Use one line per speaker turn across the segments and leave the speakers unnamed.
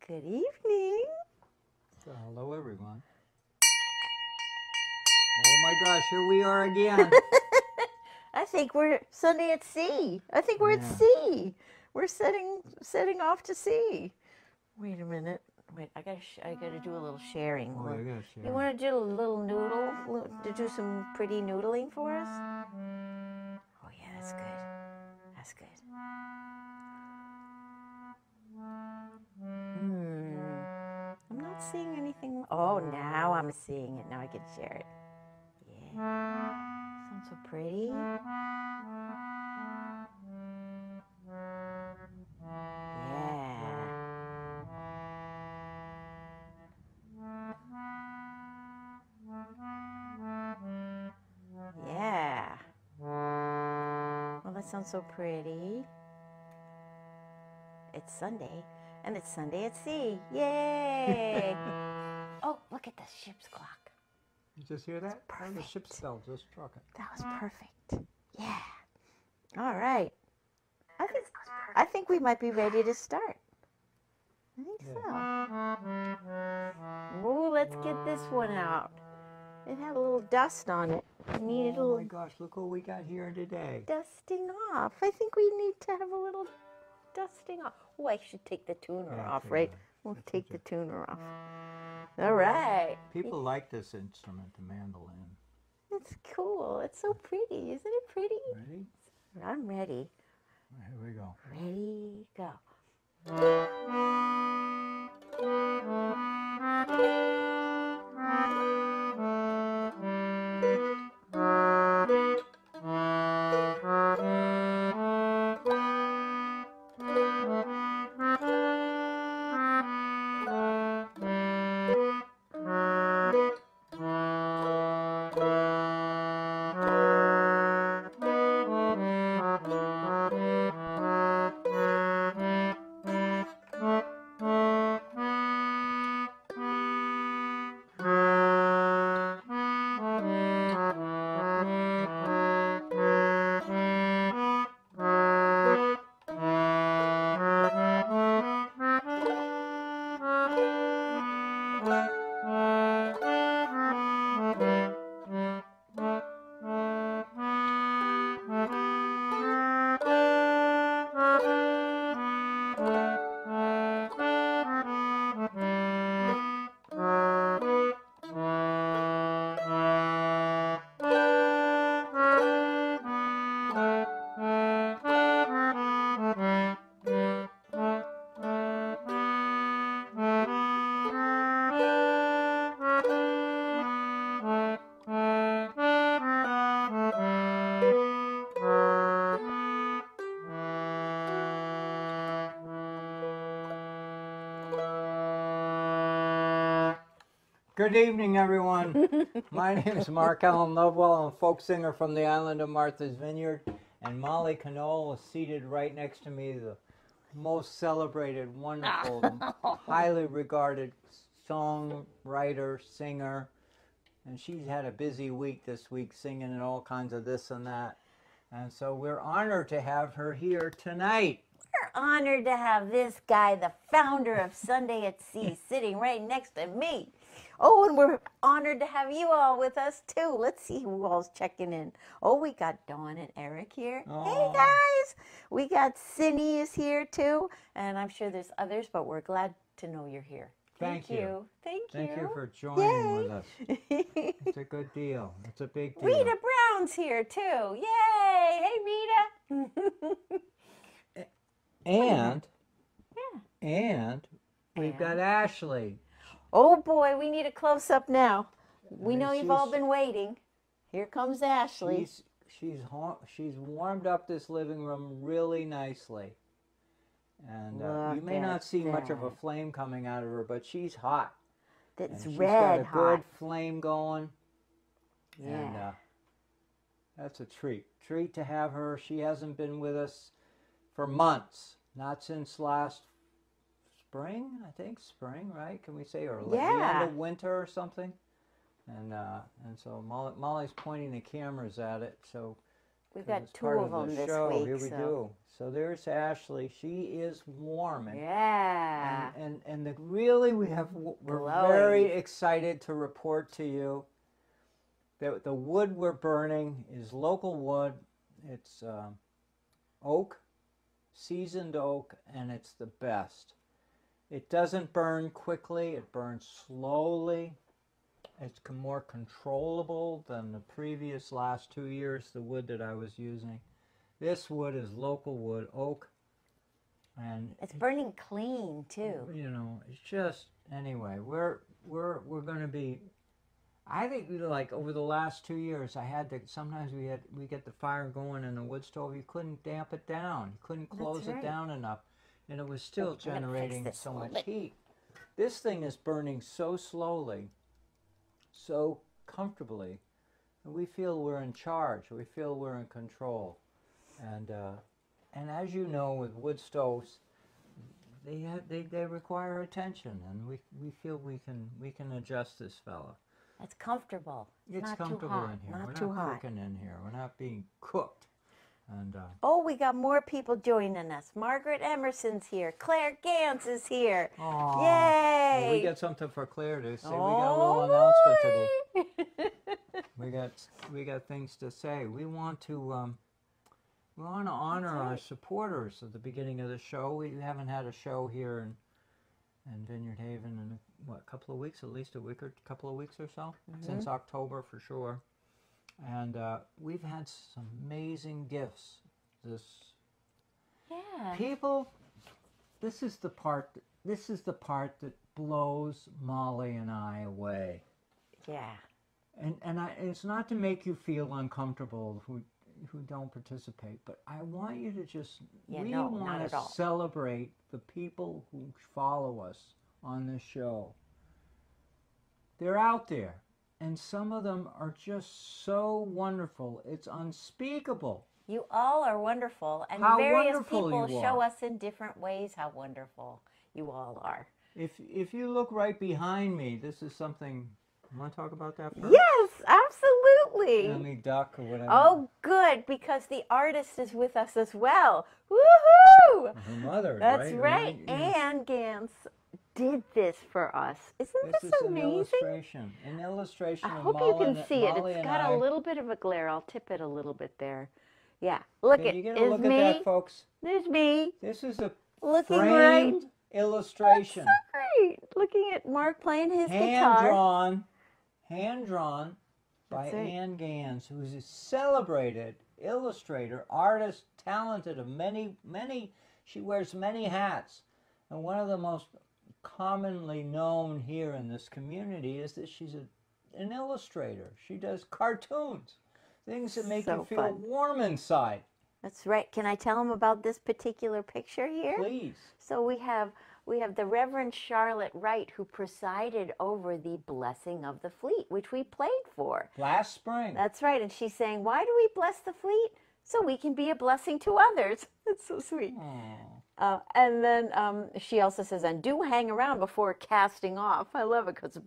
Good evening.
So, hello, everyone. Oh my gosh, here we are again.
I think we're Sunday at sea. I think we're at sea. We're setting off to sea. Wait a minute. Wait, I gotta do a little sharing.
Oh, you gotta share.
You want to do a little noodle? To do some pretty noodling for us? Oh yeah, that's good. That's good. I'm not seeing anything. Oh, now I'm seeing it. Now I can share it. Yeah. Sounds so pretty. Yeah. Well, that sounds so pretty. It's Sunday, and it's Sunday at sea. Yay! Oh, look at the ship's clock.
You just hear that?
Perfect.
Oh, the ship's bell just struck it.
That was perfect. Yeah. All right. I think we might be ready to start. I think so. Oh, let's get this one out. It had a little dust on it. We need a little.
Oh my gosh, look what we got here today.
Dusting off. I think we need to have a little dusting off. Oh, I should take the tuner off, right? We'll take the tuner off. All right.
People like this instrument, the mandolin.
It's cool. It's so pretty. Isn't it pretty?
Ready?
I'm ready.
Here we go.
Ready, go.
Good evening, everyone. My name is Mark Allen Lovewell. I'm a folk singer from the island of Martha's Vineyard. And Molly Knoll is seated right next to me, the most celebrated, wonderful, highly regarded songwriter, singer. And she's had a busy week this week singing and all kinds of this and that. And so we're honored to have her here tonight.
We're honored to have this guy, the founder of Sunday at Sea, sitting right next to me. Oh, and we're honored to have you all with us, too. Let's see who all's checking in. Oh, we got Dawn and Eric here.
Oh.
Hey, guys. We got Cindy is here, too. And I'm sure there's others, but we're glad to know you're here.
Thank you.
Thank you.
Thank you for joining with us. It's a good deal. It's a big deal.
Rita Brown's here, too. Yay. Hey, Rita.
And we've got Ashley.
Oh boy, we need a close-up now. We know you've all
she's-
been waiting. Here comes Ashley.
She's warmed up this living room really nicely. And you
Look
may not
at
see much of a
that.
flame coming out of her, but she's hot.
That's
And she's
red
got a
hot.
good flame going.
Yeah.
And that's a treat. Treat to have her. She hasn't been with us for months. Not since last spring, I think. Spring, right? Can we say? Or the
Yeah.
end of winter or something? And so Molly's pointing the cameras at it. So
We've
'cause
got
it's
two
part
of
the
them this
show.
week.
Here we do. So there's Ashley. She is warm. And,
Yeah.
and really, we're
Glowing.
very excited to report to you that the wood we're burning is local wood. It's oak, seasoned oak, and it's the best. It doesn't burn quickly. It burns slowly. It's more controllable than the previous last 2 years, the wood that I was using. This wood is local wood, oak, and
It's burning clean too.
you know, it's just anyway. We're going to be. I think like over the last 2 years, I had to. Sometimes we get the fire going in the wood stove. You couldn't damp it down. You couldn't close
right.
it down enough, and it was still
I'm gonna fix
generating
this
so
a little
much
bit.
heat. This thing is burning so slowly, so comfortably, and we feel we're in charge. We feel we're in control, and as you know, with wood stoves, they require attention, and we feel we can adjust this fella.
It's comfortable.
It's
not
comfortable
too hot.
in here.
Not
We're
too
not
hot.
cooking in here. We're not being cooked. And
Oh, we got more people joining us. Margaret Emerson's here. Claire Gans is here.
aw,
Yay!
well, we got something for Claire to say. We got a little announcement today. We got things to say. We want to honor our supporters at the beginning of the show. We haven't had a show here in Vineyard Haven in a couple of weeks, at least a couple of weeks or so, since October for sure. And we've had some amazing gifts.
Yeah.
People, this is the part that blows Molly and I away.
Yeah.
And it's not to make you feel uncomfortable who don't participate, but I want you to just
Yeah,
we
no, not
want
at
to
all.
celebrate the people who follow us on this show. They're out there, and some of them are just so wonderful. It's unspeakable.
You all are wonderful, and
How
various
wonderful
people
you
show
are.
us in different ways how wonderful you all are.
If you look right behind me, this is something. You want to talk about that first?
Yes, absolutely.
Let me duck or whatever.
Oh, good, because the artist is with us as well. Woohoo!
Her mother,
That's
right?
right.
Yeah.
Anne Gans did this for us. Isn't
This
this
is
amazing?
an illustration
I
of
hope
Molly,
you can see it.
Molly
It's
and
got
I.
a little bit of a glare. I'll tip it a little bit there. Yeah, look
Can
at
you get a
is
look
me.
at that, folks?
There's me
This is a
looking
framed
right. That's
illustration,
so great. Looking at Mark playing his guitar.
hand drawn by
That's right.
Anne Gans, who's a celebrated illustrator, artist, talented of many. She wears many hats, and one of the most commonly known here in this community is that she's an illustrator. She does cartoons, things that make
So
you feel
fun.
warm inside.
That's right. Can I tell him about this particular picture here?
Please.
So we have the Reverend Charlotte Wright, who presided over the blessing of the fleet, which we played for.
Last spring.
That's right. And she's saying, why do we bless the fleet? So we can be a blessing to others. That's so sweet.
Aw.
And then she also says, and do hang around before casting off. I love it because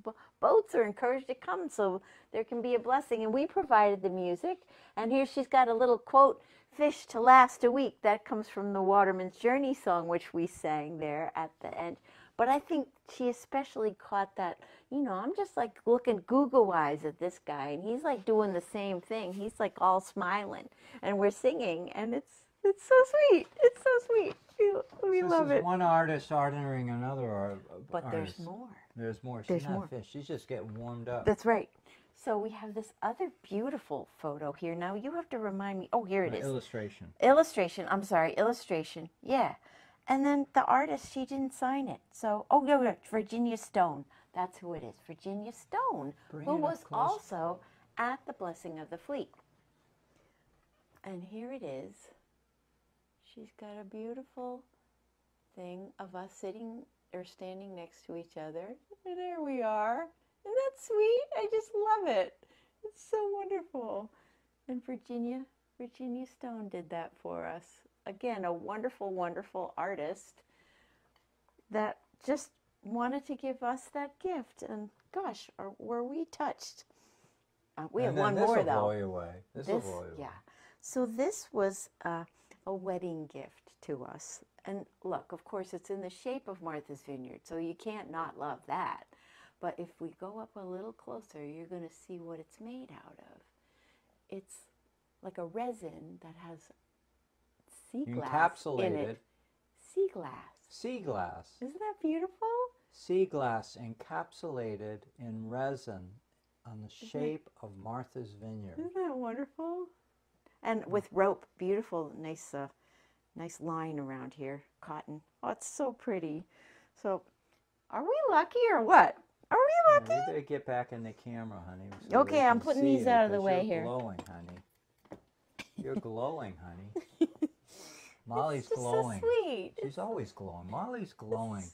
boats are encouraged to come so there can be a blessing. And we provided the music. And here she's got a little quote, fish to last a week. That comes from the Waterman's Journey song, which we sang there at the end. But I think she especially caught that, I'm just like looking Google eyes at this guy. And he's like doing the same thing. He's like all smiling. And we're singing. And it's so sweet. It's so sweet. We love
This is
it.
one artist honoring another
But
artist.
there's more.
There's more. She's
There's
not
more.
fish. She's just getting warmed up.
That's right. So we have this other beautiful photo here. Now you have to remind me. Oh, here it is.
Illustration.
Illustration. I'm sorry. Illustration. Yeah. And then the artist, she didn't sign it. So, oh, no, Virginia Stone. That's who it is. Virginia Stone,
Bring
who
it up
was
close.
also at the Blessing of the Fleet. And here it is. She's got a beautiful thing of us sitting or standing next to each other. And there we are. Isn't that sweet? I just love it. It's so wonderful. And Virginia Stone did that for us. Again, a wonderful, wonderful artist that just wanted to give us that gift. And gosh, were we touched? We have one more, though.
Blow you away. This will blow you away.
Yeah. So this was a wedding gift to us. And look, of course, it's in the shape of Martha's Vineyard, so you can't not love that. But if we go up a little closer, you're going to see what it's made out of. It's like a resin that has sea glass in
Encapsulated.
it. Sea glass.
Sea glass.
Isn't that beautiful?
Sea glass encapsulated in resin on the shape of Martha's Vineyard.
Isn't that wonderful? And with rope, beautiful, nice line around here, cotton. Oh, it's so pretty. So, are we lucky or what? Are we lucky?
You better get back in the camera, honey. So
Okay,
we
I'm
can
putting
see
these
you,
out of the
'cause
way
you're
here.
Glowing, honey. You're glowing, honey. Molly's
It's just
glowing.
so sweet.
She's always glowing. Molly's glowing.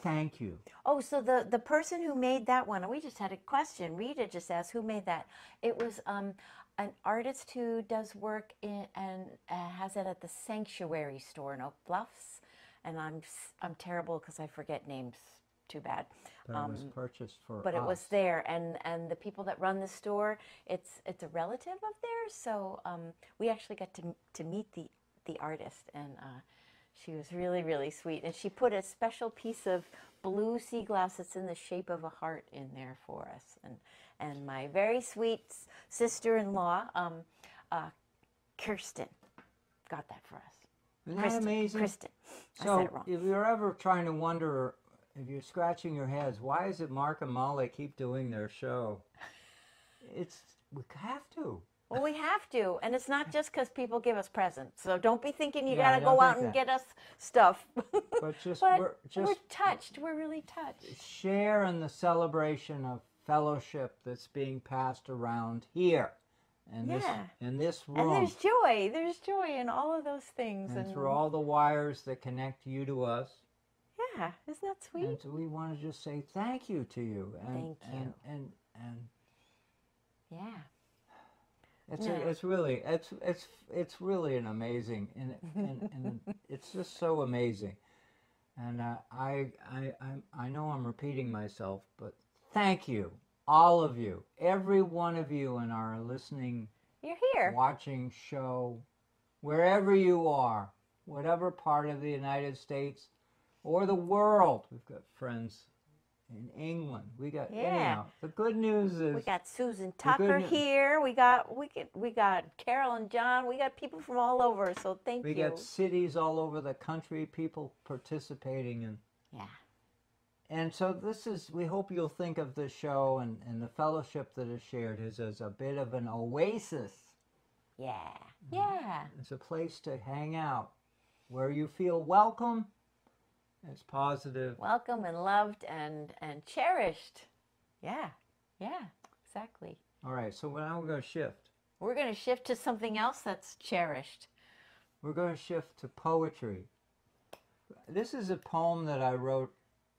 Thank you.
Oh, so the person who made that one, we just had a question. Rita just asked who made that. It was an artist who does work in and has it at the Sanctuary store in Oak Bluffs. And I'm terrible because I forget names. Too bad.
But it was purchased for
But
us.
it was there, and the people that run the store, it's a relative of theirs. So we actually got to meet the artist, and she was really, really sweet. And she put a special piece of blue sea glass that's in the shape of a heart in there for us. And my very sweet sister-in-law, Kirsten, got that for us.
Isn't that amazing?
Kristen. I
So
said it wrong.
if you're ever trying to wonder, if you're scratching your heads, why is it Mark and Molly keep doing their show? We have to.
Well, we have to, and it's not just because people give us presents. So don't be thinking you
Yeah,
got to
don't
go out
think
and
that.
get us stuff.
But just
But
we're
we're touched. We're really touched.
share in the celebration of fellowship that's being passed around here, in
Yeah.
this
And
room,
there's joy. There's joy in all of those things.
and through all the wires that connect you to us.
yeah, isn't that sweet?
And so we want to just say thank you to you. And,
Thank you.
And
Yeah.
it's
No.
it's really an amazing, and it's just so amazing. And I know I'm repeating myself, but thank you, all of you, every one of you in our listening,
You're here.
watching show, wherever you are, whatever part of the United States or the world. We've got friends in England. We got
Yeah.
anyhow. The good news is
We got Susan
good
Tucker
news-
here. We got Carol and John. We got people from all over. So thank
we
you.
got cities all over the country, people participating in.
Yeah.
And so we hope you'll think of this show and the fellowship that is shared as a bit of an oasis.
Yeah. Yeah.
It's a place to hang out where you feel welcome. It's positive.
Welcome and loved and cherished. Yeah. Yeah. Exactly.
All right, so now we're going to shift.
We're going to shift to something else that's cherished.
We're going to shift to poetry. This is a poem that I wrote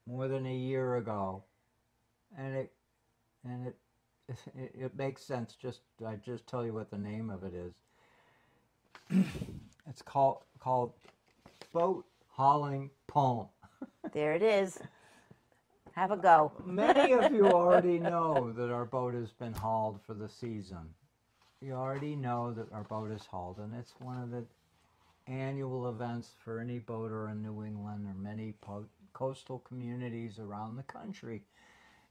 more than a year ago, and it makes sense. I just tell you what the name of it is. It's called Boat Hauling Poem.
There it is. Have a go.
Many of you already know that our boat has been hauled for the season. You already know that our boat is hauled, and it's one of the annual events for any boater in New England or many coastal communities around the country.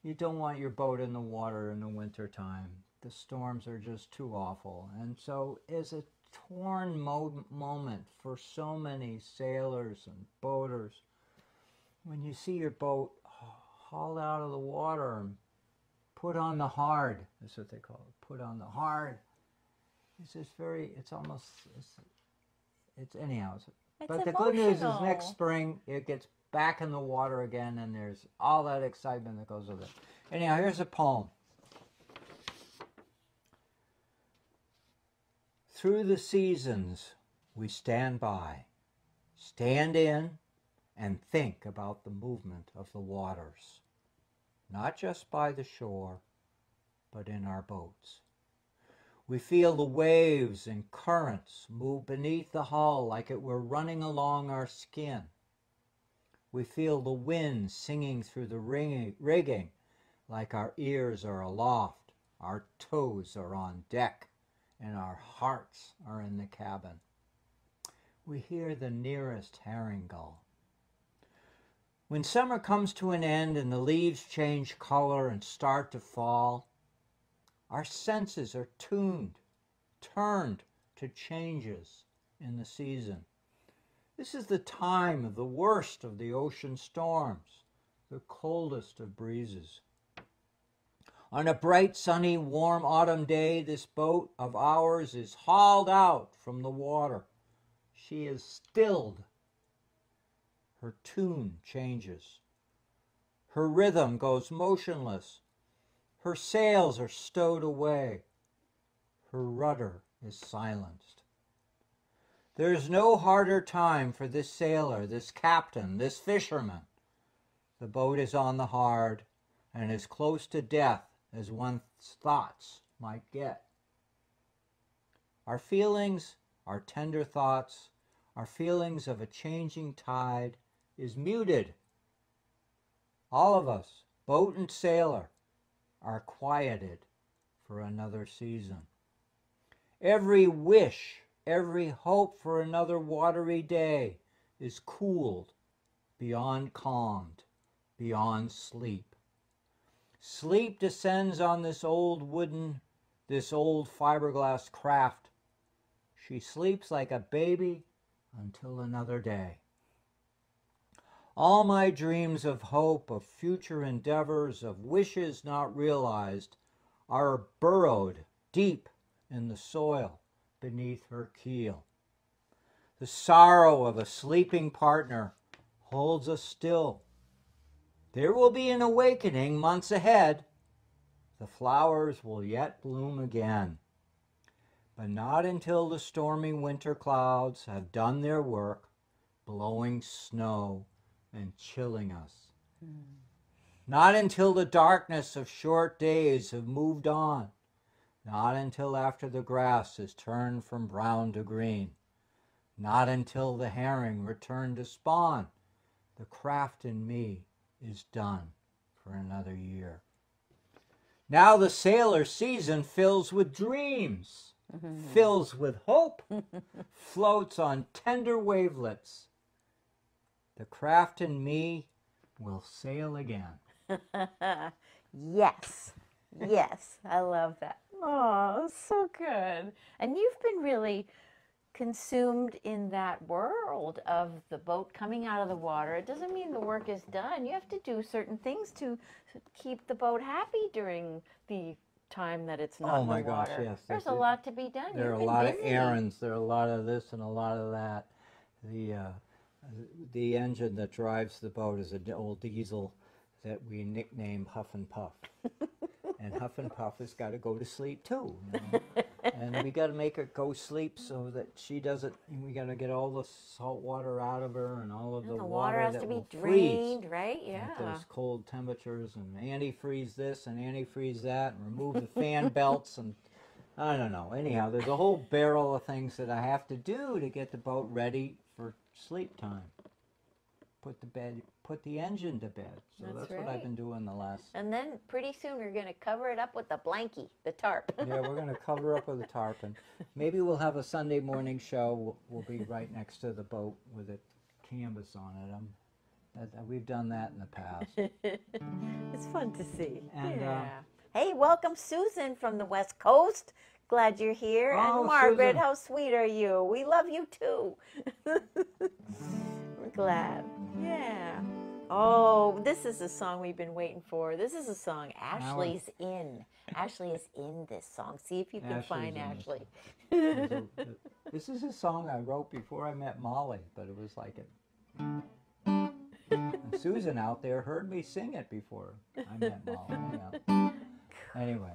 You don't want your boat in the water in the winter time. The storms are just too awful. And so it's a torn moment for so many sailors and boaters when you see your boat hauled out of the water and put on the hard. That's what they call it. Put on the hard. It's just anyhow. But the good news is next spring it gets back in the water again, and there's all that excitement that goes with it. Anyhow, here's a poem. Through the seasons we stand by, stand in, and think about the movement of the waters, not just by the shore, but in our boats. We feel the waves and currents move beneath the hull like it were running along our skin. We feel the wind singing through the rigging like our ears are aloft, our toes are on deck, and our hearts are in the cabin. we hear the nearest herring gull. When summer comes to an end and the leaves change color and start to fall, our senses are turned to changes in the season. This is the time of the worst of the ocean storms, the coldest of breezes. On a bright, sunny, warm autumn day, this boat of ours is hauled out from the water. She is stilled. Her tune changes. Her rhythm goes motionless. Her sails are stowed away. Her rudder is silenced. There is no harder time for this sailor, this captain, this fisherman. The boat is on the hard and as close to death as one's thoughts might get. Our feelings, our tender thoughts, our feelings of a changing tide is muted. All of us, boat and sailor, are quieted for another season. Every wish, every hope for another watery day is cooled, beyond calmed, beyond sleep. Sleep descends on this old fiberglass craft. She sleeps like a baby until another day. All my dreams of hope, of future endeavors, of wishes not realized, are burrowed deep in the soil beneath her keel. The sorrow of a sleeping partner holds us still. There will be an awakening months ahead. The flowers will yet bloom again. But not until the stormy winter clouds have done their work, blowing snow and chilling us. Not until the darkness of short days have moved on. Not until after the grass has turned from brown to green. Not until the herring return to spawn. The craft in me is done for another year. Now the sailor season fills with dreams, fills with hope, floats on tender wavelets. The craft in me will sail again.
Yes. Yes. I love that. Oh, so good. And you've been really consumed in that world of the boat coming out of the water. It doesn't mean the work is done. You have to do certain things to keep the boat happy during the time that it's not in the water.
Oh my gosh, yes.
There's a lot to be done.
There are a lot of errands. There are a lot of this and a lot of that. The engine that drives the boat is an old diesel that we nicknamed Huff and Puff. And Huff and Puff has got to go to sleep too. You know? And we got to make her go sleep so that she doesn't. We got to get all the salt water out of her and all of the water
has
that
to be
will
drained,
freeze
right? Yeah.
at those cold temperatures, and antifreeze this and antifreeze that, and remove the fan belts, and I don't know. Anyhow, there's a whole barrel of things that I have to do to get the boat ready for sleep time. Put the engine to bed. So that's
right.
what I've been doing the last.
And then pretty soon we're going to cover it up with the blankie, the tarp.
Yeah, we're going to cover up with a tarp, and maybe we'll have a Sunday morning show. We'll be right next to the boat with a canvas on it. We've done that in the past.
It's fun to see.
And,
yeah. Hey, welcome Susan from the West Coast. Glad you're here.
Oh,
and Margaret,
Susan.
how sweet are you? We love you too. We're glad. Yeah. Oh, this is a song we've been waiting for. This is a song Ashley's in. Ashley is in this song. See if you can find Ashley.
This is a song I wrote before I met Molly, but it was like it. And Susan out there heard me sing it before I met Molly. Yeah. Anyway,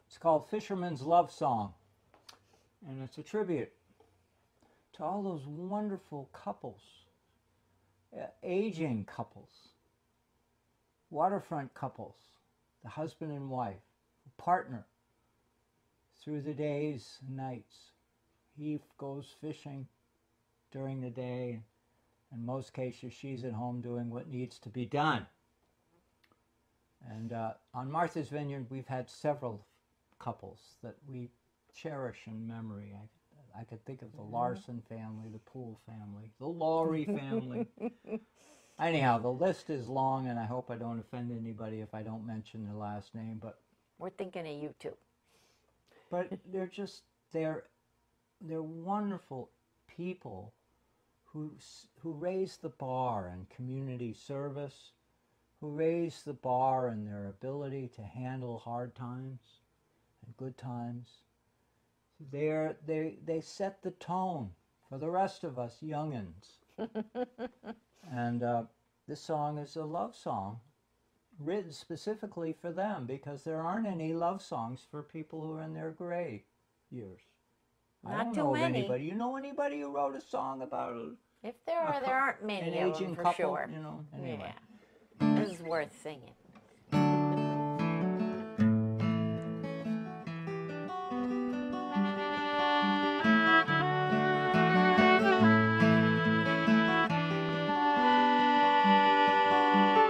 it's called Fisherman's Love Song, and it's a tribute to all those wonderful couples. Aging couples, waterfront couples, the husband and wife, partner through the days and nights. He goes fishing during the day. In most cases, she's at home doing what needs to be done. And on Martha's Vineyard, we've had several couples that we cherish in memory. I could think of the Larson family, the Poole family, the Laurie family. Anyhow, the list is long, and I hope I don't offend anybody if I don't mention their last name. But
We're thinking of you too.
but they're wonderful people who raise the bar in community service, who raise the bar in their ability to handle hard times and good times. They set the tone for the rest of us youngins. And this song is a love song written specifically for them, because there aren't any love songs for people who are in their gray years. I
Not
don't
too
know of
many.
anybody. You know anybody who wrote a song about
If there are, there aren't many
an
of
aging
them for
couple?
sure.
You know, anyway.
Yeah, this is worth singing.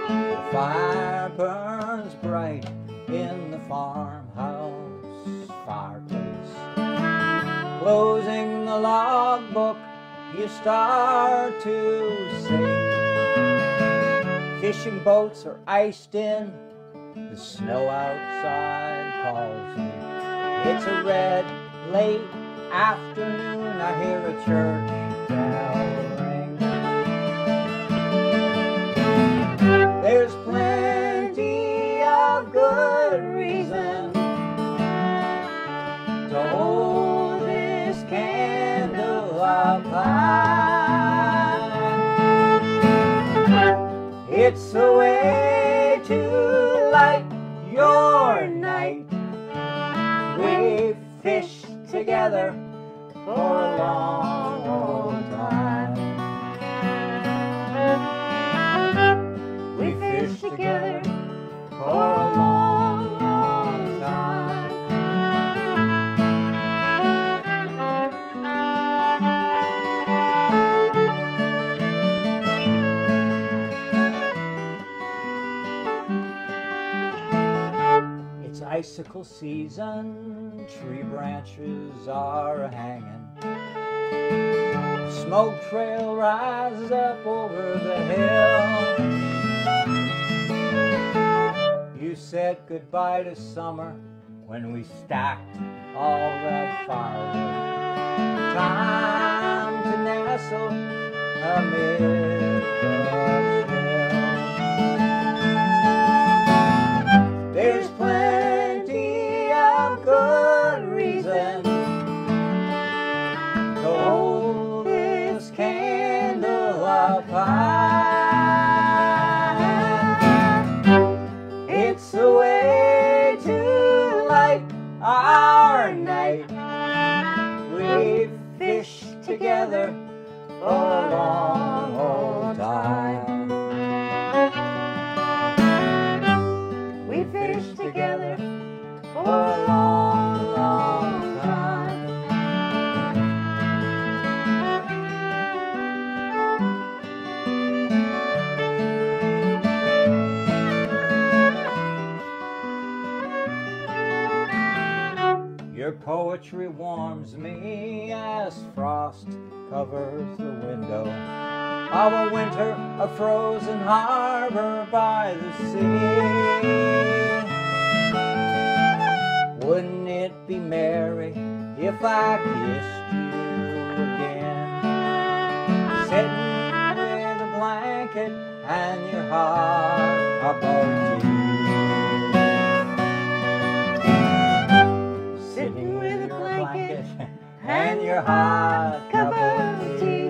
The fire burns bright in the farmhouse fireplace. Closing the logbook, you start to sing. Fishing boats are iced in, the snow outside calls you. It's a red, late afternoon, I hear a church bell ring. There's plenty of good reason to hold this candle up high. It's a way to light your night. We've fished together for a long, long time. We fished together for a long, long time. It's icicle season, tree branches are hanging. Smoke trail rises up over the hill. You said goodbye to summer when we stacked all that firewood. Time to nestle amid the chill. There's plenty of good reason to hold this candle up high. It's a way to light our night. We've fished together for a long, long time. We fished together for a long, long time. Your poetry warms me as frost covers the window of a winter, a frozen harbor by the sea. Wouldn't it be merry if I kissed you again? Sitting with a blanket and your heart above you. Sitting with a blanket and your hot cup of tea.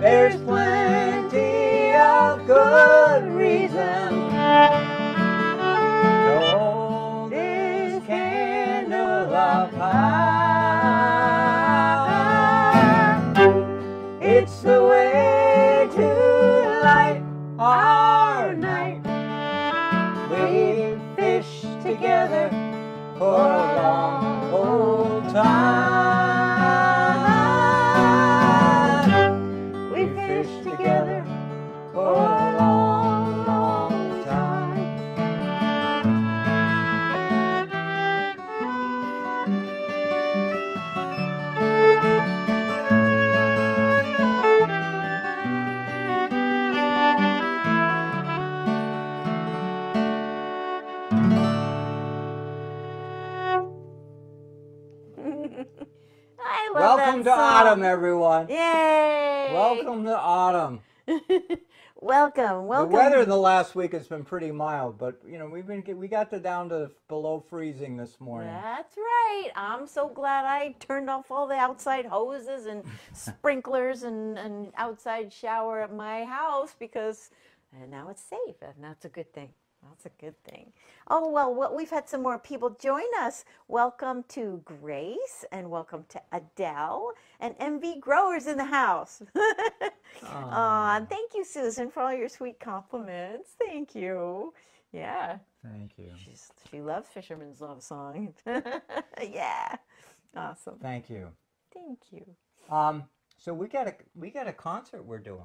There's plenty of good reason to hold this candle up high. It's the way to light our night. We've fished together for a long old time. We fished together for a long, long time. Welcome to autumn, everyone.
Yay!
Welcome to autumn.
welcome.
The weather the last week has been pretty mild, but you know we got down to below freezing this morning.
That's right. I'm so glad I turned off all the outside hoses and sprinklers and outside shower at my house because now it's safe, and that's a good thing. That's a good thing. Oh, well, we've had some more people join us. Welcome to Grace, and welcome to Adele, and MV Growers in the house. And thank you, Susan, for all your sweet compliments. Thank you. Yeah.
Thank you.
She loves Fisherman's Love Song. Yeah. Awesome.
Thank you.
Thank you.
So we got a concert we're doing.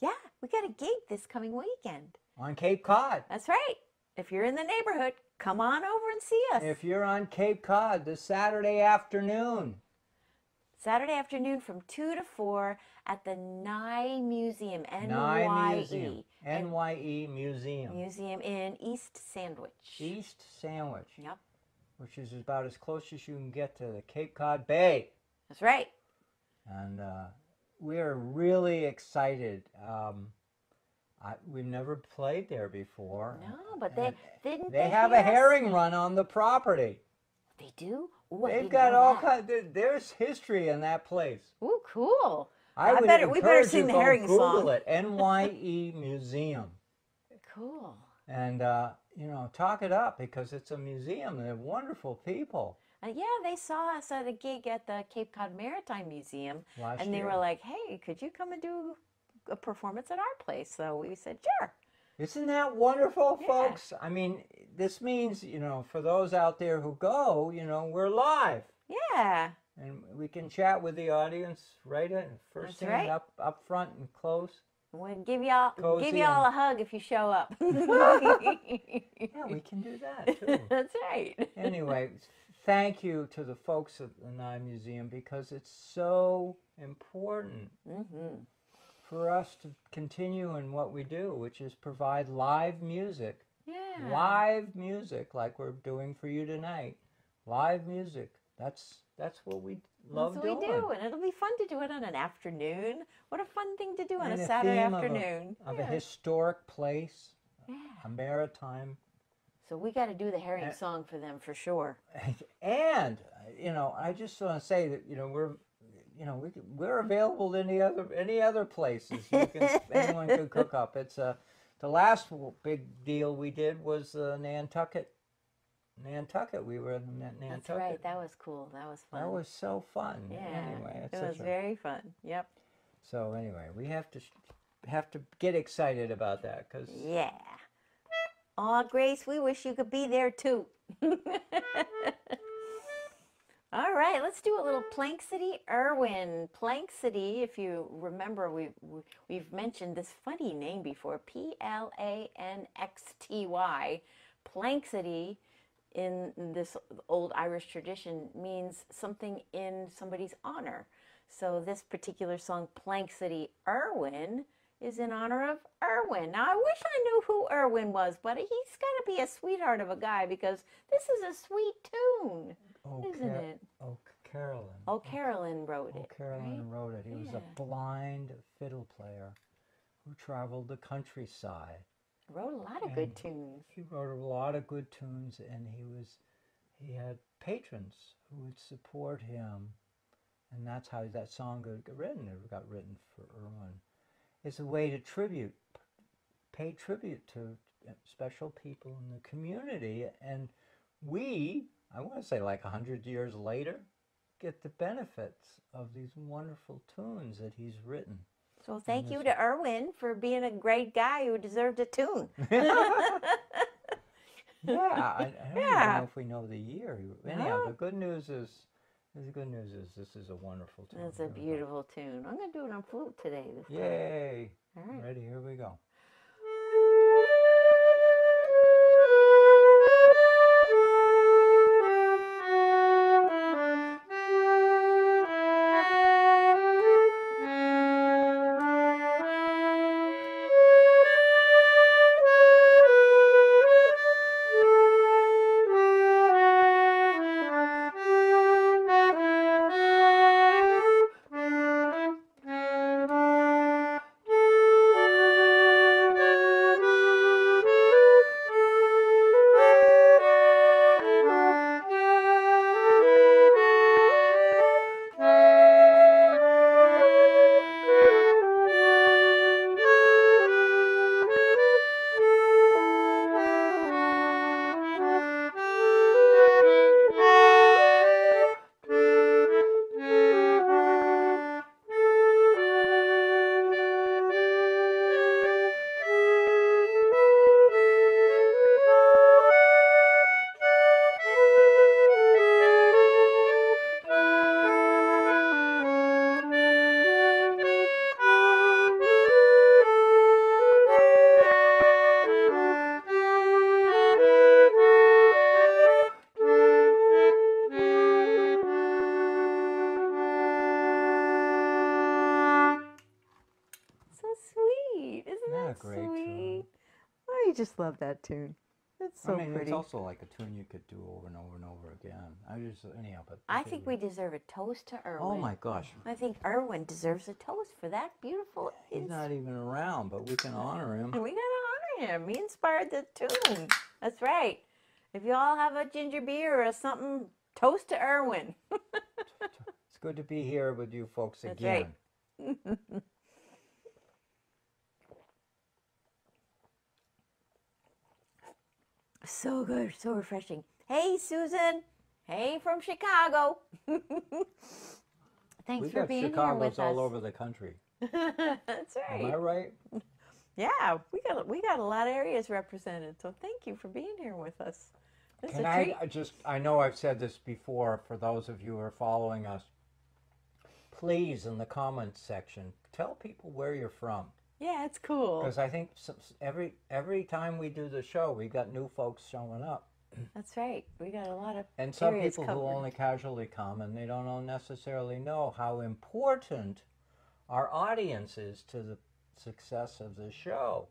Yeah, we got a gig this coming weekend.
On Cape Cod.
That's right. If you're in the neighborhood, come on over and see us.
If you're on Cape Cod this Saturday afternoon.
Saturday afternoon from 2 to 4 at the Nye Museum,
Nye
NYE.
Museum. NYE Museum.
Museum in East Sandwich.
East Sandwich.
Yep.
Which is about as close as you can get to the Cape Cod Bay.
That's right.
And we're really excited. We've never played there before.
No, but they
have a herring run on the property.
They do? Ooh,
They've got all kinds. There's history in that place.
Ooh, cool.
We
better sing the herring
Google
song.
it. NYE Museum.
Cool.
And talk it up because it's a museum. They're wonderful people.
Yeah, they saw us at a gig at the Cape Cod Maritime Museum,
Last
they
year.
were like, "Hey, could you come and do a performance at our place?" So we said, "Sure."
Isn't that wonderful,
Yeah.
folks? I mean, this means, for those out there who go, we're live.
Yeah.
And we can chat with the audience right in first
That's
thing
right.
up front and close.
We'll give y'all
Cozy
a hug if you show up.
Yeah, we can do that too.
That's right.
Anyway, thank you to the folks at the Nye Museum because it's so important for us to continue in what we do, which is provide live music.
Yeah.
Live music like we're doing for you tonight. Live music. That's what we love
That's what
doing.
we do, and it'll be fun to do it on an afternoon. What a fun thing to do on
And
a
a
Saturday
theme
afternoon.
of a historic place,
Yeah.
a maritime.
So we got to do the herring song for them for sure.
And I just want to say that we're available to any other places. Anyone can cook up. It's the last big deal we did was Nantucket. We were in Nantucket.
That's right. That was cool. That was fun.
That was so fun.
Yeah.
Anyway,
it was very fun. Yep.
So anyway, we have to get excited about that because
Yeah. Aw, Grace, we wish you could be there too. All right, let's do a little Plank City Irwin. Plank City, if you remember, we've mentioned this funny name before, Planxty. Plank City, in this old Irish tradition, means something in somebody's honor. So this particular song, Plank City Irwin, is in honor of Irwin. Now, I wish I knew who Irwin was, but he's got to be a sweetheart of a guy because this is a sweet tune, isn't it?
Oh, Carolyn.
Oh, Carolyn wrote it.
Oh, Carolyn wrote it. He was a blind fiddle player who traveled the countryside.
Wrote a lot of good tunes.
He wrote a lot of good tunes, and he had patrons who would support him, and that's how that song got written. It got written for Irwin. It's a way to pay tribute to special people in the community, and I want to say like 100 years later, get the benefits of these wonderful tunes that he's written.
So thank you to Irwin for being a great guy who deserved a tune.
Yeah, I don't even know if we know the year. Anyhow, the good news is this is a wonderful tune.
That's a beautiful tune. I'm going to do it on flute today. This time.
Yay!
All right.
Ready? Here we go. a great tune?
Sweet. Oh, you just love that tune. It's so
I mean,
pretty.
it's also like a tune you could do over and over and over again. Anyhow, but
I think we deserve a toast to Irwin.
Oh my gosh,
I think Irwin deserves a toast for that beautiful.
he's not even around, but we can honor him.
And we gotta honor him. He inspired the tune. That's right. If you all have a ginger beer or something, toast to Irwin.
It's good to be here with you folks
That's
again.
right. So good, so refreshing. Hey, Susan. Hey, from Chicago. Thanks
We've
for
got
being here
Chicagos
with
all
us.
over the country.
That's right.
Am I right?
Yeah, we got a lot of areas represented. So thank you for being here with us. This is
Can
a treat.
I know I've said this before for those of you who are following us. Please, in the comments section, tell people where you're from.
Yeah, it's cool.
Because I think every time we do the show, we got new folks showing up.
That's right. We got a lot of
And some
areas
people
covered.
who only casually come and they don't necessarily know how important our audience is to the success of the show.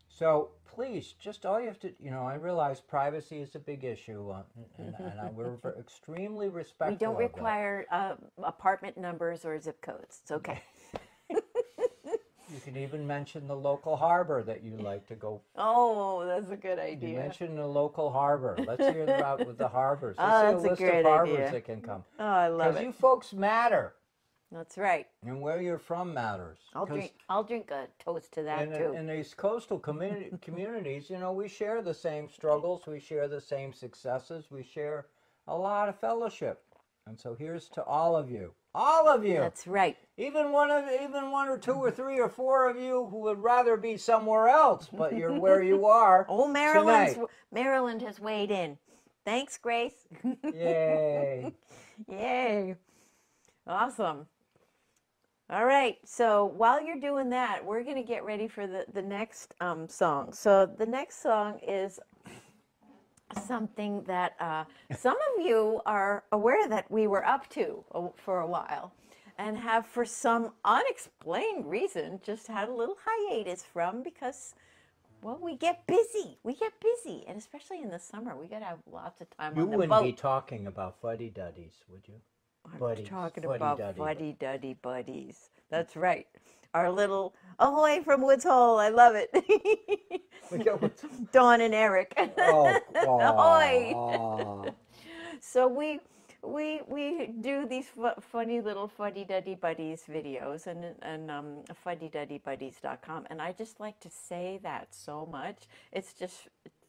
So please, just all you have to, I realize privacy is a big issue, and we're extremely respectful
We don't
of that.
require apartment numbers or zip codes. It's okay.
You can even mention the local harbor that you like to go.
Oh, that's a good
You
idea.
mention the local harbor. Let's hear about with the harbors.
Oh,
Let's see
that's a
a list
great
of harbors
idea.
that can come.
Oh, I love
Because
it.
you folks matter,
That's right.
and where you're from matters.
I'll
'Cause
drink a toast to that too.
in these coastal communities, we share the same struggles, we share the same successes, we share a lot of fellowship. And so here's to all of you. All of you.
That's right.
Even one or two or three or four of you who would rather be somewhere else, but you're where you are.
Oh,
tonight.
Maryland has weighed in. Thanks, Grace.
Yay.
Yay. Awesome. All right. So while you're doing that, we're going to get ready for the next song. So the next song is something that some of you are aware that we were up to for a while and have, for some unexplained reason, just had a little hiatus from because, well, we get busy. We get busy. And especially in the summer, we got to have lots of time
You
on the
wouldn't
boat.
be talking about fuddy-duddies, would you?
I'm
Buddies,
talking about
fuddy-duddy.
fuddy-duddy buddies. That's right. Our little ahoy from Woods Hole. I love it. Dawn and Eric.
Oh,
Ahoy.
aw.
So we do these funny little fuddy-duddy buddies videos and fuddyduddy-buddies.com, and I just like to say that so much. It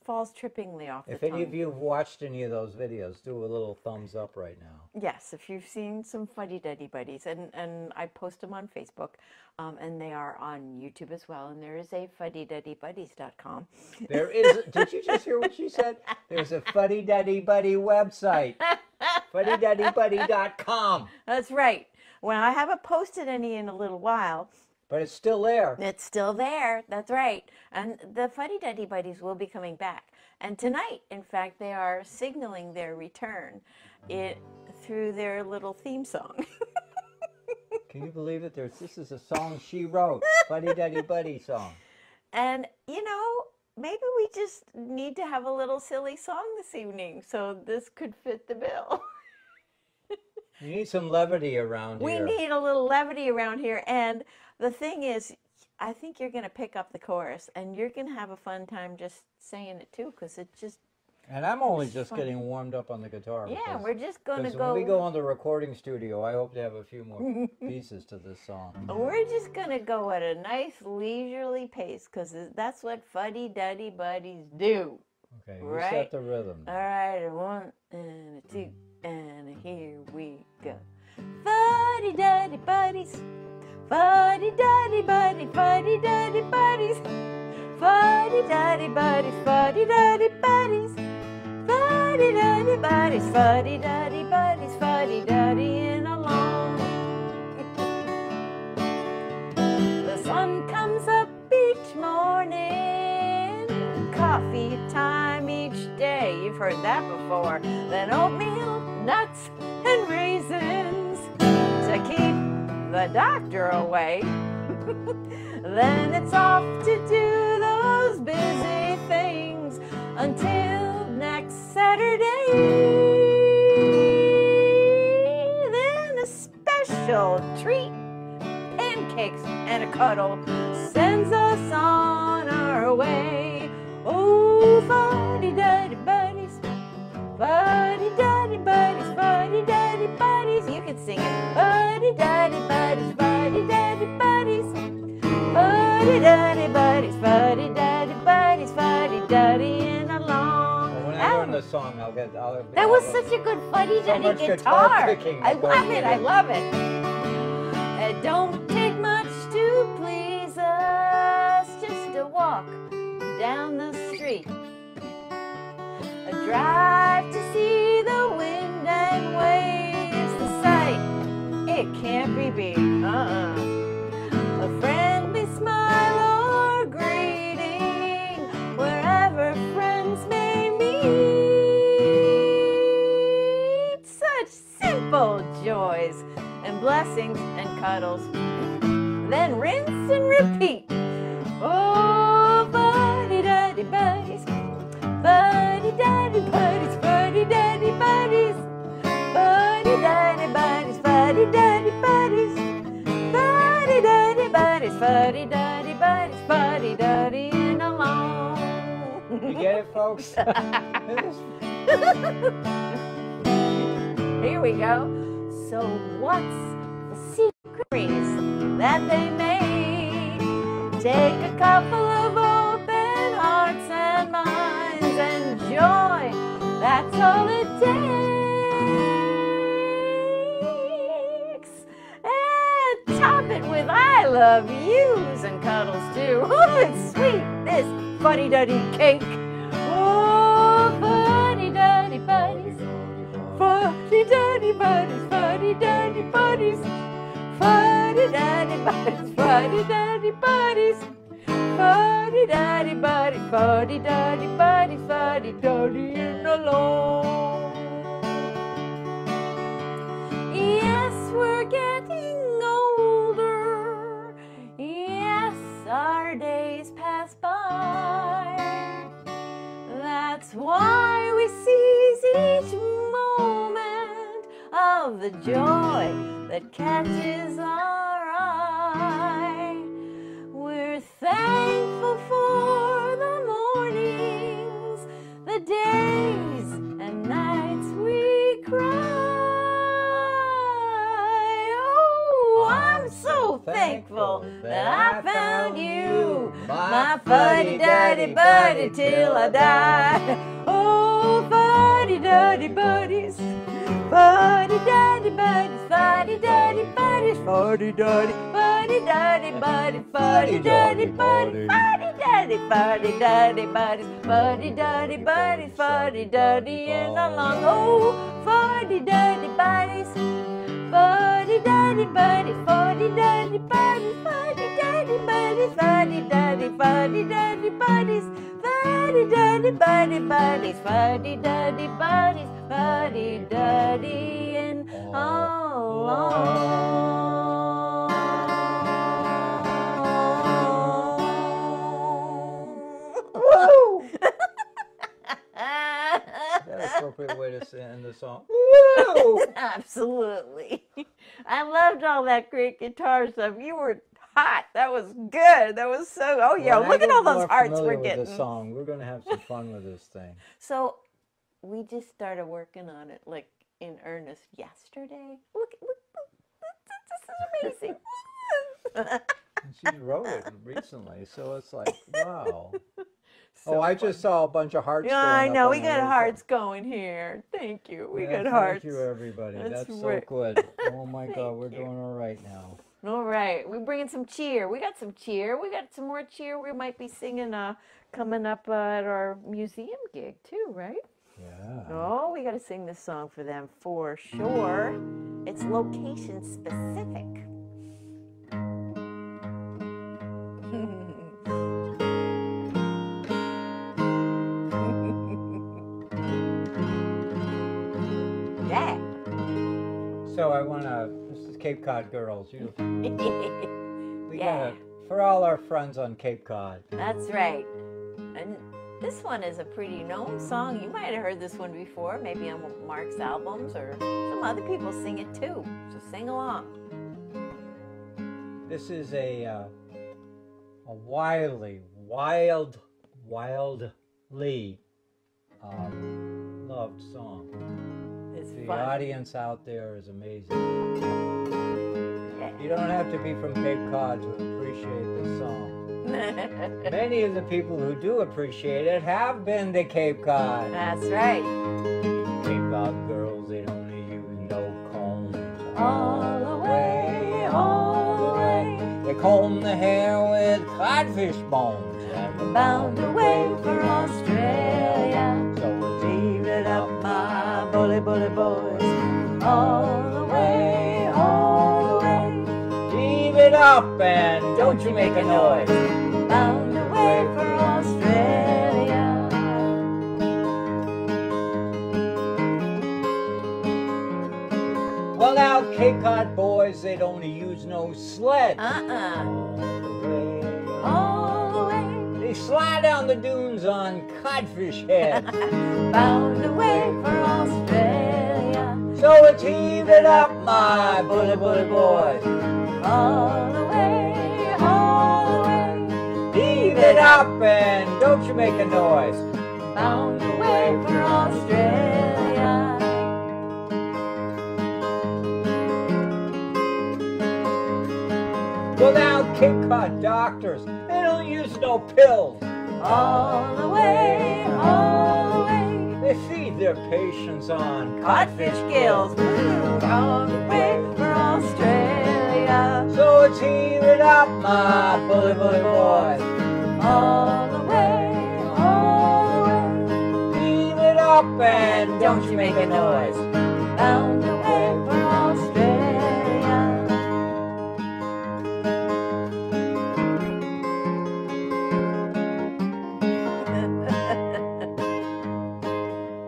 falls trippingly off the
If
tongue.
any of you have watched any of those videos, do a little thumbs up right now.
Yes, if you've seen some fuddy-duddy buddies, and I post them on Facebook, and they are on YouTube as well, and there is a fuddyduddy-buddies.com.
There is, did you just hear what she said? There's a Fuddy Duddy Buddy website, fuddyduddy-buddy.com,
That's right. Well, I haven't posted any in a little while.
but it's still there.
It's still there. That's right. And the Fuddy-Duddy Buddies will be coming back. And tonight, in fact, they are signaling their return through their little theme song.
Can you believe it? This is a song she wrote, Fuddy Duddy Buddy song.
And, maybe we just need to have a little silly song this evening, so this could fit the bill.
You need some levity around
We
here.
need a little levity around here. And the thing is, I think you're going to pick up the chorus, and you're going to have a fun time just saying it too, because it just,
And I'm only just getting warmed up on the guitar.
yeah,
because-
we're just going to
Because
go.
when we go on the recording studio, I hope to have a few more pieces to this song.
We're just going to go at a nice leisurely pace, because that's what Fuddy-Duddy Buddies do.
Okay, you
Right.
set the rhythm.
All right, a 1 and a 2, and here we go. Fuddy-Duddy Buddies, Fuddy-Duddy Buddy, Fuddy-Duddy Buddies, Fuddy-Duddy Buddies, Fuddy-Duddy Buddies, Fuddy-Duddy Buddies, Fuddy-Duddy Buddies, Fuddy-Duddying along. The sun comes up each morning, coffee time each day. You've heard that before. Then oatmeal, nuts, and raisins to keep the doctor away. Then it's off to do those busy things until next Saturday. Then a special treat, pancakes and a cuddle, sends us on our way. Oh, fuddy-duddy buddies, fuddy-duddy buddies, fuddy-duddy buddies. You can sing it. Fuddy-duddy buddies, fuddy-duddy buddies, fuddy-duddy buddies, fuddy-duddy buddies, fuddy-duddy along.
Well, when I learn the song, I'll
That was such a good fuddy-duddy
much
guitar.
guitar picking
I
that goes
love it.
with
I
it.
love it. It don't take much to please us, just to walk down the street, a drive to see the wind and waves, the sight it can't be beat. A friendly smile or greeting, wherever friends may meet. Such simple joys and blessings and cuddles, then rinse and repeat. Oh, fuddy-duddy buddies, fuddy-duddy buddies, fuddy-duddy buddies, fuddy-duddy buddies, fuddy-duddy buddies, fuddy-duddy buddies, fuddy-duddy buddies, fuddy-duddying along.
You get it, folks?
Here we go. So what's the secret that they made? Take a couple of open hearts and minds and joy. That's all it takes. And top it with I love yous and cuddles too. Oh, it's sweet, this fuddy-duddy cake. Oh, fuddy-duddy buddies, fuddy-duddy buddies, fuddy-duddy buddies, fuddy-duddy buddies, fuddy-duddy buddies, fuddy-duddy buddies, fuddy-duddy buddies, fuddy-duddying along. Yes, we're getting older. Yes, our days pass by. That's why we seize each moment of the joy that catches our eye. We're thankful for the mornings, the days and nights we cry. Oh, I'm so thankful that I found you, my fuddy-duddy buddy, till I die. Oh, fuddy-duddy buddies, fuddy-duddy buddies, fuddy-duddy buddies, fuddy-duddy, fuddy-duddy buddy, fuddy-duddy buddy, fuddy-duddy, fuddy-duddy buddies, fuddy-duddy buddies, fuddy-duddying along. Oh, fuddy-duddy buddies, fuddy-duddy buddies, fuddy-duddy buddies, fuddy-duddy buddies, fuddy-duddy, fuddy-duddy buddies, fuddy-duddy buddy buddies, fuddy-duddy buddies, fuddy-duddying along.
Woo! That's an appropriate way to end the song. Woo!
Absolutely. I loved all that great guitar stuff. You were hot. That was good. That was so. Oh yeah,
When I
look at
get
all those
more
hearts
familiar
we're
with
getting.
this song, we're going to have some fun with this thing.
So we just started working on it like in earnest yesterday. Look, this is amazing.
And she wrote it recently, so it's like, wow.
So
I
fun.
just saw a bunch of hearts.
Yeah,
going
I
up
know.
on
We
the
got
little
hearts
phone.
going here. Thank you. We
Yeah,
got hearts.
Thank you, everybody.
That's
That's so
right.
good. Oh my
Thank
God, we're
you.
doing all right now.
All right, we're bringing some cheer. We got some cheer. We got some more cheer. We might be singing coming up at our museum gig too, right?
Yeah.
Oh, we got to sing this song for them for sure. It's location specific. Yeah.
So I want to. This is Cape Cod Girls. We got a for all our friends on Cape Cod.
That's right. And this one is a pretty known song. You might have heard this one before, maybe on Mark's albums, or some other people sing it too. So sing along.
This is a wildly loved song.
It's
The
fun.
audience out there is amazing. You don't have to be from Cape Cod to appreciate this song. Many of the people who do appreciate it have been to Cape Cod.
That's right.
Cape Cod girls, they don't use no combs.
All the way, all the way.
They comb the hair with codfish bones.
They're bound away for Australia.
So it's
Leave it up, my bully, bully boys. All the way, all the way.
Leave it up and don't you make a noise.
Bound away for Australia.
Well now, Cape Cod boys, they don't use no sled.
Uh-uh.
All the way.
All the way.
They slide down the dunes on codfish heads.
Bound away for Australia.
So it's heave it up, my bully, bully boys.
All the way, all the way.
Heave it up and don't you make a noise.
Bound away for Australia.
Well now, Cape Cod doctors, they don't use no pills.
All the way, all the way.
They feed their patients on
Codfish gills. Bound away for Australia.
So it's heave it up, my bully, bully boys.
All the way, all the way.
Heave it up and
Don't you make a noise. Bound away for Australia.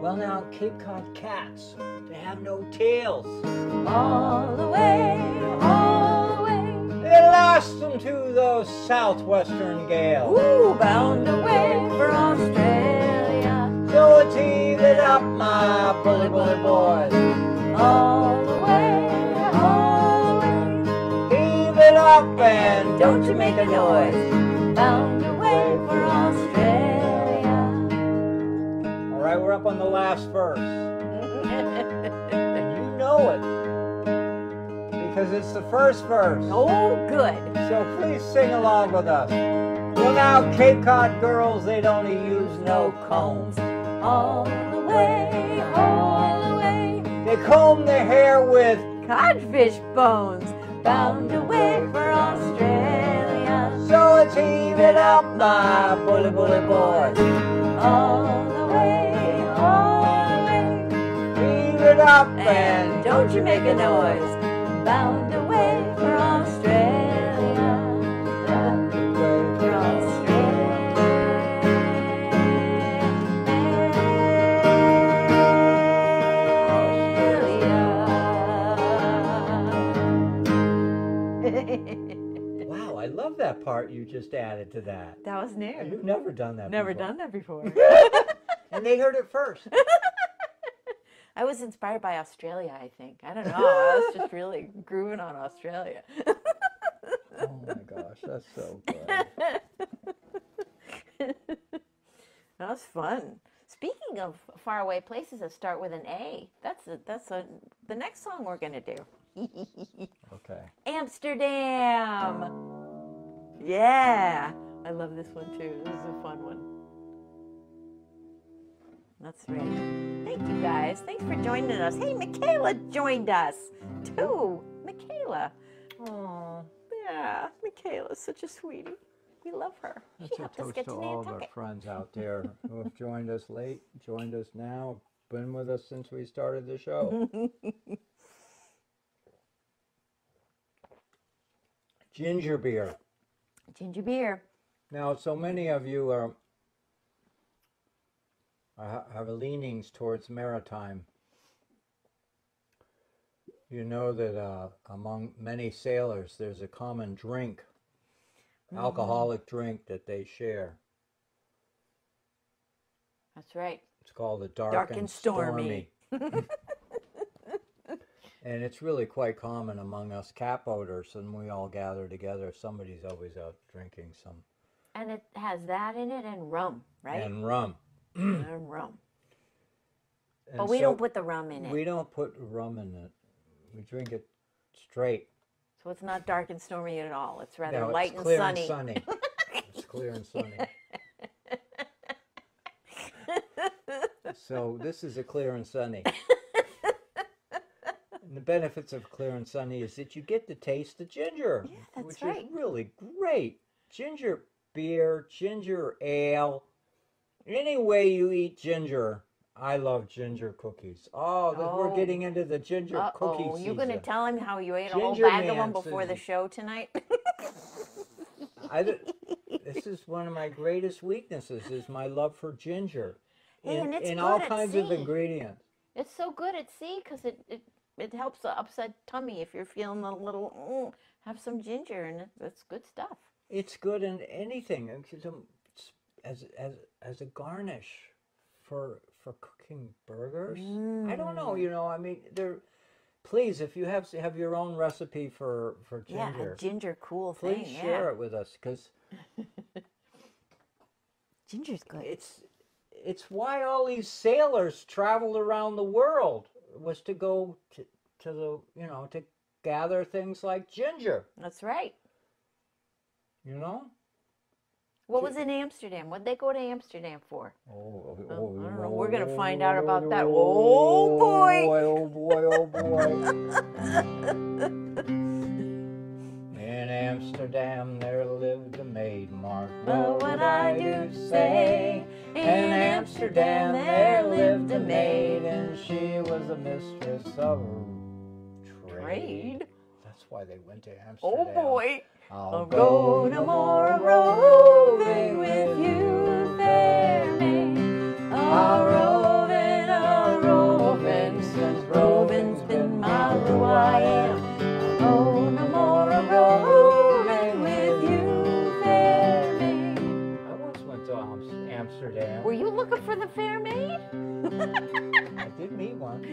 Well now, Cape Cod cats, they have no tails.
All the way, all the way.
They lost them to those southwestern gales.
Ooh, bound away for Australia.
So it's heave it up, my bully, bully boys.
All the way, all the way.
Heave it up and
Don't you make a noise. Bound away for Australia.
All right, we're up on the last verse. And you know it. Because it's the first verse.
Oh, good.
So please sing along with us. Well now, Cape Cod girls, they don't use no combs.
All the way, all the way.
They comb their hair with
Codfish bones. Bound away for Australia.
so it's heave it up, my bully, bully boys.
All the way, all the way.
Heave it up
And don't you make a noise. Bound away for Australia. Bound away for Australia.
Wow, I love that part you just added to that.
That was new.
You've never done that
Never
before.
done that before.
And they heard it first.
I was inspired by Australia, I think. I don't know. I was just really grooving on Australia.
Oh my gosh, that's so good.
That was fun. Speaking of faraway places that start with an A, the next song we're gonna do.
Okay.
Amsterdam. Yeah, I love this one too. This is a fun one. That's right. Thank you guys. Thanks for joining us. Hey, Michaela joined us too. Michaela.
Oh,
Yeah, Michaela's such a sweetie. We love her.
that's
She
a
helped us
toast
get
to
to
all of our
Nantucket.
friends out there who have joined us late, joined us now, been with us since we started the show. Ginger beer.
Ginger beer.
Now, so many of you have leanings towards maritime. You know that among many sailors, there's a common drink alcoholic drink that they share.
That's right.
It's called the
Dark and Stormy.
And it's really quite common among us cat boaters, and we all gather together. Somebody's always out drinking some.
And it has that in it and rum, right?
And rum.
And rum.
And
But we
so
don't put the rum in it.
We don't put rum in it. We drink it straight.
So it's not dark and stormy at all. It's rather
No,
light
it's
and
clear
sunny.
and sunny. It's clear and sunny. So this is a clear and sunny. And the benefits of clear and sunny is that you get to taste the ginger,
Yeah, that's
which
right.
is really great. Ginger beer, ginger ale, any way you eat ginger. I love ginger cookies. Oh, we're getting into the ginger cookie season.
You're going to tell him how you ate a whole
Ginger
bag of them
Man
before the
says-
show tonight?
This is one of my greatest weaknesses, is my love for ginger.
Hey, and it's
in
good
all
at
kinds of
sea.
ingredients.
It's so good at sea because it helps the upset tummy if you're feeling a little, have some ginger and it's good stuff.
It's good in anything, as a garnish for cooking burgers. I don't know, I mean, please, if you have your own recipe for
Yeah,
ginger,
a ginger cool thing.
please share it with us, because
Ginger's good.
it's why all these sailors traveled around the world, was to go to the, to gather things like ginger,
That's right. What was in Amsterdam? What'd they go to Amsterdam for? I don't know. We're going to find out about that. Oh, boy.
Oh, boy, oh, boy. In Amsterdam there lived a maid, Mark.
Well, what I do say,
In Amsterdam there lived a maid, and she was a mistress of trade.
Trade?
That's why they went to Amsterdam.
Oh, boy.
I'll
go no more roving with you, fair maid. A-roving, since roving's been my rule I am. I'll go no more roving with you, fair maid.
I once went to Amsterdam.
Were you looking for the fair maid?
I did meet one.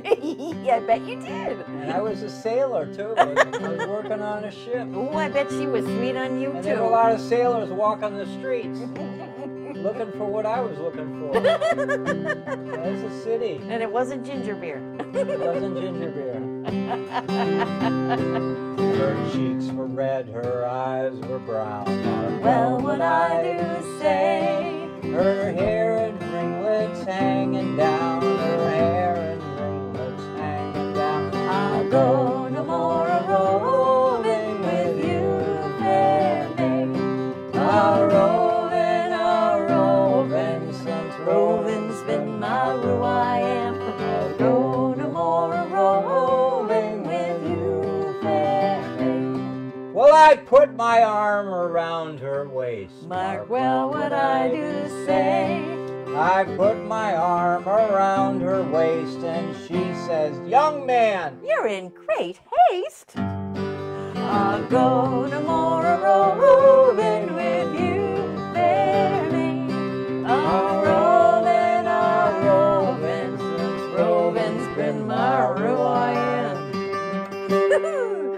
Yeah, I bet you did.
And I was a sailor, too. I was working on a ship.
Oh, I bet she was sweet on you,
And there were a
too.
lot of sailors walking the streets looking for what I was looking for. That's a city.
And it wasn't ginger beer.
It wasn't ginger beer. Her cheeks were red, her eyes were brown.
Well, what I do say,
Her hair in ringlets hanging down. Her hair in ringlets hanging down.
I'll go no more a-roving with you, fair maid. A-roving, since roving's been my rule I am. I'll go no more a-roving with you, fair maid.
Well, I put my arm around her waist.
Mark well what I do say.
I put my arm around her waist, and she says, "Young man."
You're in great haste. I'll go no more a-roving with you, fair maid. A-roving, since roving's been my rule I am.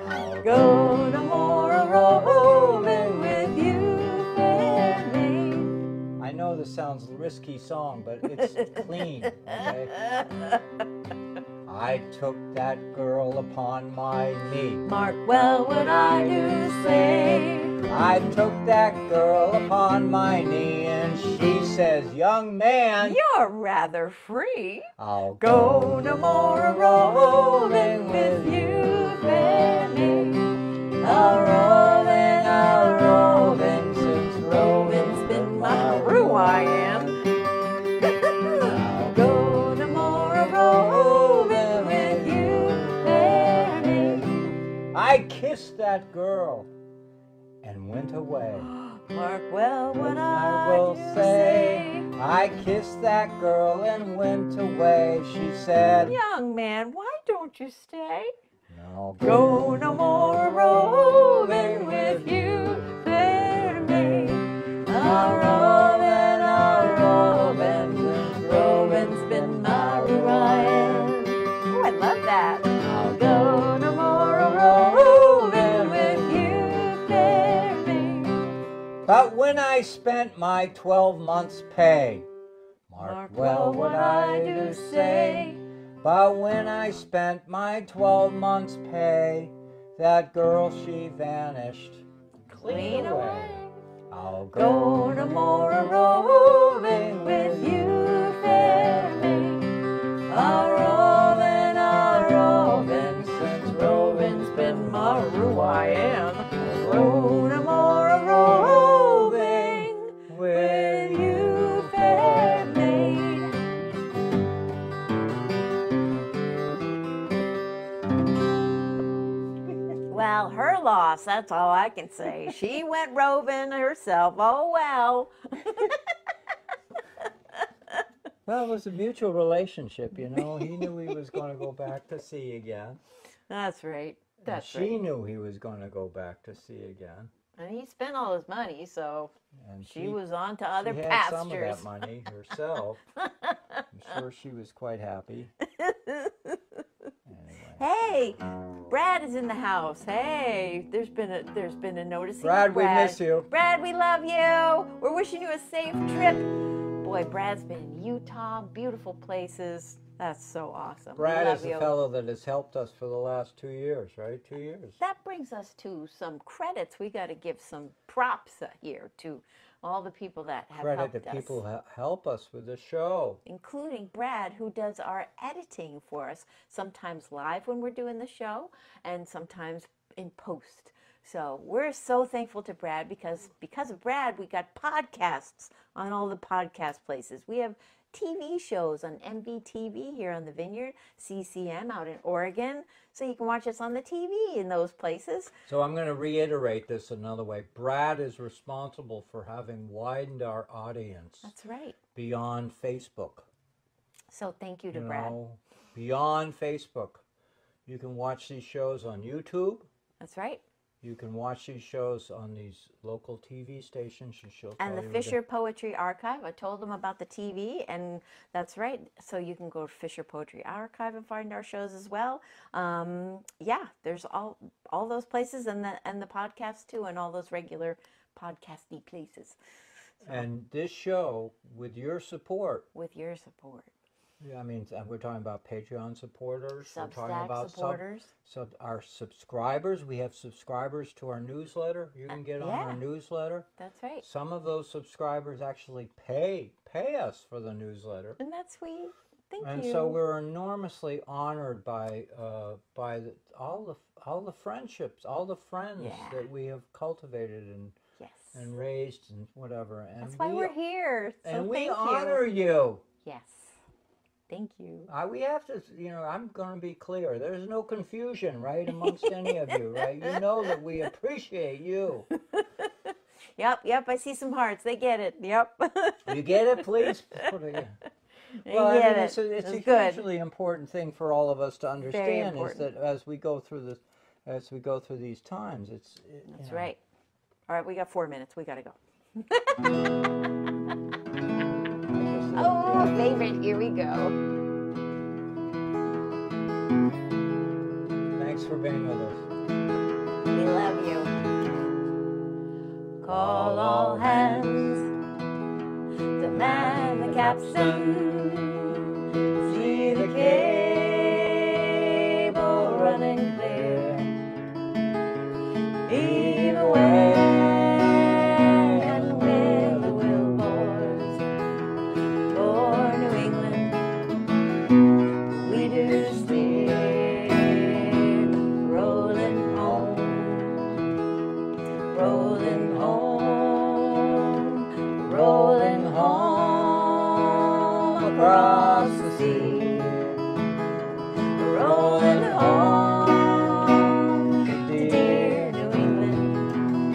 I'll go no more a-roving with you, fair maid.
I know this sounds a risky song, but it's clean, okay? I took that girl upon my knee.
Mark well what I do say.
I took that girl upon my knee, and she says, "Young man,
You're rather free.
I'll
Go no more a-roving with you, fair maid. A-roving, since roving's been my rule I am. I'll go no more a-roving with you, fair maid.
I kissed that girl and went away.
Mark well what
I
I
will
do
say, I kissed that girl and went away. She said,
Young man, why don't you stay?
"No,
Go no more a-roving with you, fair maid. Roving's been my ruin. Oh, I love that. I'll go tomorrow roving with you, fair maid.
But when I spent my 12 months' pay, mark well what I do say. But when I spent my 12 months' pay, that girl she vanished
Clean away.
I'll
Go tomorrow roving with you, fair maid. A roving, since roving's been my ruin. Go tomorrow roving with you, fair maid. Well, her loss, that's all I can say. She went roving herself. Oh, well.
Well, it was a mutual relationship, you know. He knew he was going to go back to sea again.
That's right.
And
That's
she
right.
knew he was going to go back to sea again.
And he spent all his money, so
And
she was on to other
she had
pastures.
some of that money herself. I'm sure she was quite happy. Anyway.
Hey, Brad is in the house. Hey, there's been a noticing.
Brad, we miss you.
Brad, we love you. We're wishing you a safe trip. Boy, Brad's been in Utah, beautiful places. That's so awesome. We
Brad
love
is the
you.
fellow that has helped us for the last 2 years, right? 2 years.
That brings us to some credits. We got to give some props here to all the people that have
Credit
helped
to
us.
people who help us with the show.
Including Brad, who does our editing for us, sometimes live when we're doing the show and sometimes in post. So we're so thankful to Brad because of Brad, we got podcasts on all the podcast places. We have TV shows on MVTV here on the Vineyard, CCM out in Oregon. So you can watch us on the TV in those places.
So I'm going to reiterate this another way. Brad is responsible for having widened our audience
That's right.
beyond Facebook.
So thank you to
You
Brad.
know, beyond Facebook. You can watch these shows on YouTube.
That's right.
You can watch these shows on these local TV stations. She'll tell
And the
you
Fisher Poetry Archive. I told them about the TV, and that's right. So you can go to Fisher Poetry Archive and find our shows as well. Yeah, there's all those places, and the podcasts too, and all those regular podcasty places.
And this show, with your support,
With your support,
I mean, we're talking about Patreon supporters. We're talking
Substack
about
supporters.
our subscribers. We have subscribers to our newsletter. You can get on our
yeah.
newsletter.
That's right.
Some of those subscribers actually pay us for the newsletter.
And that's sweet. Thank
And
you.
so we're enormously honored by all the friendships, all the friends
Yeah.
that we have cultivated
Yes.
and raised and whatever. And
That's why we're here. So
And we
thank
honor
you.
you.
Yes. Thank you.
We have to, I'm going to be clear. There's no confusion, right, amongst any of you, right? You know that we appreciate you.
Yep. I see some hearts. They get it. Yep.
You get it, please? Put it in.
They
Well, I
get
mean,
it.
it's a
good.
hugely important thing for all of us to understand is
important.
that as we go through these times,
That's right. All right, we got 4 minutes. We got to go. Oh, favorite. Here we go.
Thanks for being with us.
We love you. Call all hands to man the capstan. See the cable running clear. Heave away and with the Wilboys for New England we do steer. Rolling home across the sea. Rolling home to dear New England.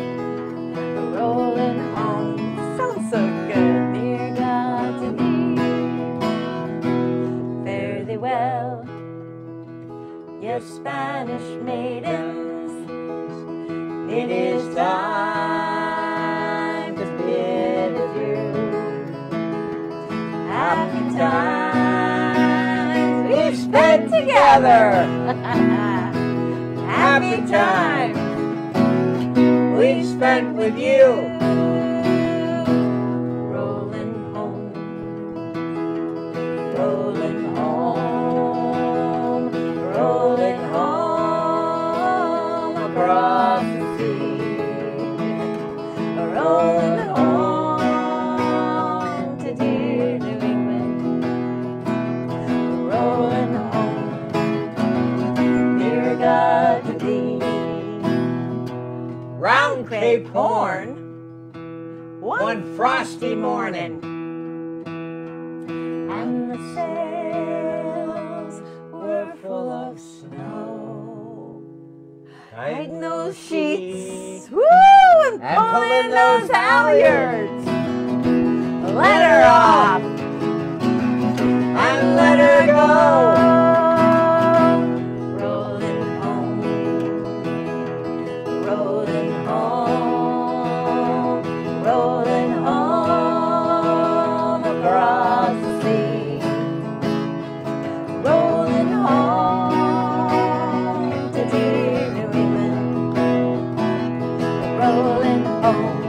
Rolling home, sounds so good, dear God to me. Fare thee well, yes, Spanish maidens. It is time to bid together. Happy time
we spent with you.
Rolling home, rolling home, rolling home across the sea. Rolling home to dear New England. Rolling home, dear God to thee.
Round Cape Horn,
one frosty morning, and the sails were full of snow. Tighten those sheets, woo, and pull in those halyards. Let her off and let her go. Rolling home, rolling home, rolling home across the sea. Rolling home to dear New England. Rolling home,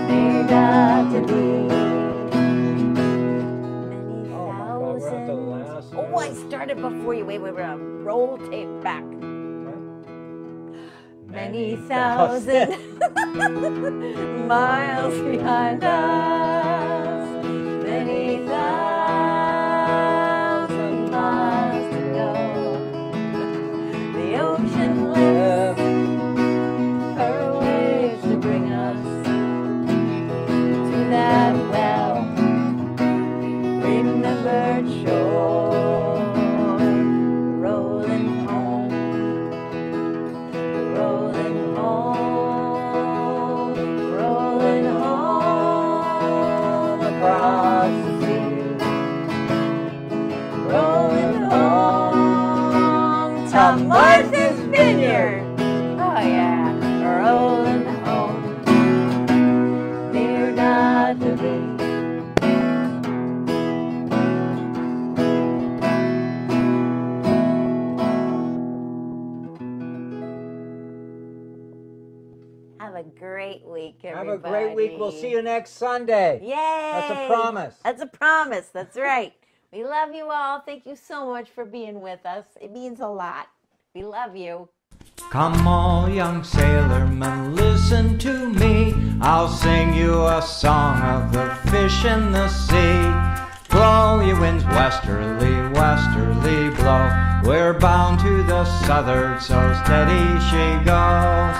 dear God to thee. Oh, I started before you. Wait, roll tape back. Many thousand miles behind us. Many thousand miles to go. The ocean lifts her waves to bring us to that well-remembered shore. Rolling home, rolling home, rolling home across the sea. Rolling home to Martha's Vineyard. Oh yeah, rolling home, dear God to thee. Have a great week, everybody.
Have a great week. We'll see you next Sunday.
Yay!
That's a promise.
That's a promise. That's right. We love you all. Thank you so much for being with us. It means a lot. We love you.
Come all young sailormen, listen to me. I'll sing you a song of the fish in the sea. Blow, ye winds, westerly, westerly blow. We're bound to the southward, so steady she goes.